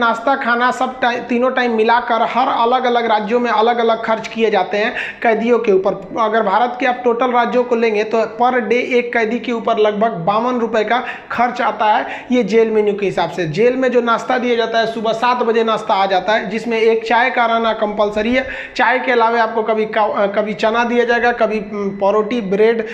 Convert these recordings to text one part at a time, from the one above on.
नाश्ता खाना सब तीनों टाइम मिलाकर हर अलग अलग राज्यों में अलग अलग खर्च किए जाते हैं कैदियों के ऊपर। अगर भारत के आप टोटल राज्यों को लेंगे तो पर डे एक कैदी के ऊपर लगभग 52 रुपए का खर्च आता है, ये जेल मेन्यू के हिसाब से। जेल में जो नाश्ता दिया जाता है सुबह 7 बजे नाश्ता आ जाता है, जिसमें एक चाय का रहना कंपलसरी है। चाय के अलावा आपको कभी चना दिया जाएगा, कभी परोटी, ब्रेड,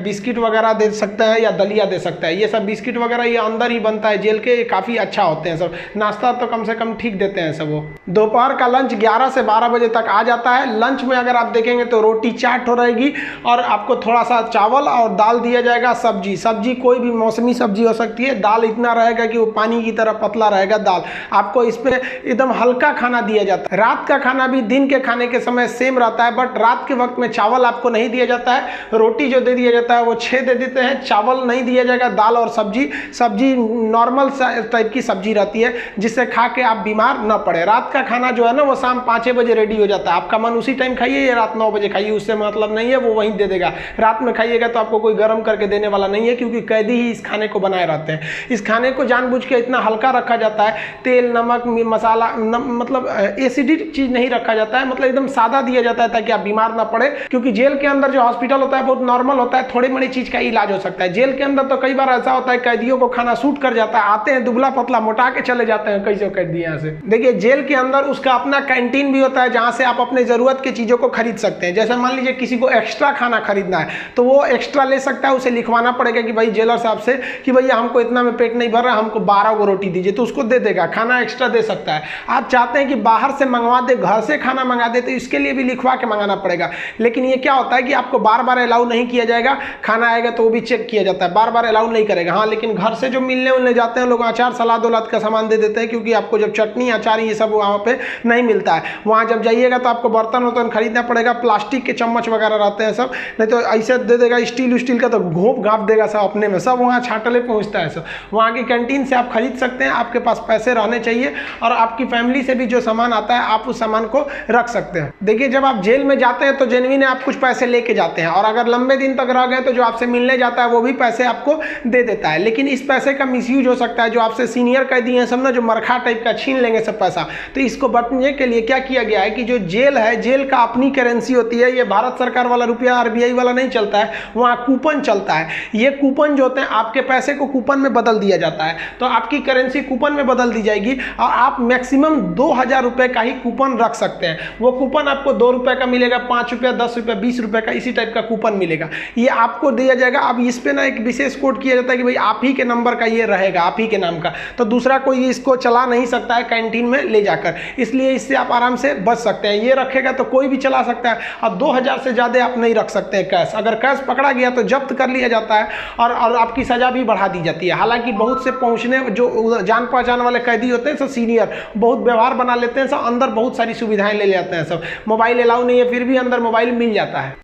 बिस्किट वगैरह दे सकता है या दलिया दे सकता है। ये सब बिस्किट वगैरह ये अंदर ही बनता है जेल के, काफ़ी अच्छा होते हैं सब। नाश्ता तो कम से कम ठीक देते हैं सब वो। दोपहर का लंच 11 से 12 बजे तक आ जाता है। लंच में अगर आप देखेंगे तो रोटी 4 ठो रहेगी और आपको थोड़ा सा चावल और दाल दिया जाएगा। सब्जी कोई भी मौसमी सब्जी हो सकती है। दाल इतना रहेगा कि वो पानी की तरह पतला रहेगा दाल। आपको इस पे एकदम हल्का खाना दिया जाता है। रात का खाना भी दिन के खाने के समय सेम रहता है, बट रात के वक्त में चावल आपको नहीं दिया जाता है। रोटी जो दे दिया जाता है वो 6 दे देते हैं, चावल नहीं दिया जाएगा। दाल और सब्जी नॉर्मल टाइप की सब्जी रहती है, जिससे खा के आप बीमार न पड़े। रात का खाना जो है ना वो शाम 5 बजे रेडी हो जाता है। आपका मन उसी टाइम खाइए या रात 9 बजे खाइए, उससे मतलब नहीं है, वो वहीं दे देगा। रात में खाइएगा तो आपको कोई गर्म करके देने वाला नहीं है, क्योंकि कैदी ही इस खाने को बनाए रहते हैं। इस खाने को जानबूझ के इतना हल्का रखा जाता है, तेल नमक मसाला मतलब एसिडिक चीज नहीं रखा जाता है, मतलब एकदम सादा दिया जाता है ताकि आप बीमार ना पड़े। क्योंकि जेल के अंदर जो हॉस्पिटल होता है बहुत नॉर्मल होता है, थोड़ी बड़ी चीज का इलाज हो सकता है। जेल के अंदर तो कई बार ऐसा होता है कैदियों को खाना सूट कर जाता है, आते हैं दुबला पतला मोटा के चले जाते हैं कई कैदी यहाँ से। देखिए जेल के अंदर उसका अपना कैंटीन भी होता है, जहाँ से आप अपने जरूरत की चीजों को खरीद सकते हैं। जैसे मान लीजिए किसी को एक्स्ट्रा खाना खरीदना है तो वो एक्स्ट्रा ले सकता है, उसे लिखवाना पड़ेगा कि भाई जेलर साहब से कि भैया हमको इतना में पेट नहीं भर रहा, हमको 12 गो रोटी दीजिए, तो उसको दे देगा, खाना एक्स्ट्रा दे सकता है। आप चाहते हैं कि बाहर से मंगवा दे, घर से खाना मंगा दे, तो इसके लिए भी लिखवा के मंगाना पड़ेगा। लेकिन ये क्या होता है कि आपको बार बार अलाउ नहीं किया जाएगा। खाना आएगा तो वो भी चेक किया जाता है, बार बार अलाउ नहीं करेगा। हाँ, लेकिन घर से जो मिलने उलने जाते हैं लोग अचार सलाद उलाद का सामान दे देते हैं, क्योंकि आपको जब चटनी अचार ये सब वहाँ पे नहीं मिलता है। वहाँ जब जाइएगा तो आपको बर्तन वर्तन खरीदना पड़ेगा, प्लास्टिक के चम्मच वगैरह रहते हैं सब, नहीं तो ऐसे दे देगा स्टील का तो घोंप घाप देगा सब अपने में, सब वहाँ छाटले पहुँचता है सब। वहाँ की कैंटीन से आप खरीद सकते हैं, आपके पास पैसे रहने चाहिए और आपकी फैमिली से भी जो सामान आता है आप उस सामान को रख सकते हैं। देखिए जब आप जेल में जाते हैं तो जेन्युइन आप कुछ पैसे लेके जाते हैं, और अगर लंबे दिन तक रह गए तो जो आपसे मिलने जाता है वो भी पैसे आपको दे देता है। लेकिन इस पैसे का मिसयूज हो सकता है, जो आपसे सीनियर कैदी हैं सब ना, जो मरखा टाइप का छीन लेंगे सब पैसा। तो इसको बचने के लिए क्या किया गया है कि जो जेल है, जेल का अपनी करेंसी होती है। ये भारत सरकार वाला रुपया आरबीआई वाला नहीं चलता है, वहाँ कूपन चलता है। ये कूपन जो होते हैं आपके पैसे को कूपन में बदल दिया जाता है, तो आपकी करेंसी कूपन में बदल दी जाएगी और आप मैक्सिमम 2000 रुपए का ही कूपन रख सकते हैं। वो कूपन आपको 2 रुपए का मिलेगा, 5 रुपया, 10 रुपया, 20 रुपए का इसी टाइप का कूपन मिलेगा, ये आपको दिया जाएगा। अब इस पे ना एक विशेष कोड किया जाता है कि भाई आप ही के नंबर का ये रहेगा, आप ही के नाम का, तो दूसरा कोई इसको चला नहीं सकता है कैंटीन में ले जाकर, इसलिए इससे आप आराम से बच सकते हैं। ये रखेगा तो कोई भी चला सकता है। अब 2000 से ज़्यादा आप नहीं रख सकते हैं कैश। अगर कैश पकड़ा गया तो जब्त कर लिया जाता है और आपकी सज़ा भी बढ़ा दी जाती है। हालांकि बहुत से पहुंचने जो जान पहचान वाले कैदी होते हैं सब सीनियर, बहुत व्यवहार बना लेते हैं सब, अंदर बहुत सारी सुविधाएं ले जाते हैं सब। मोबाइल अलाउ नहीं है, फिर भी अंदर मोबाइल मिल जाता है।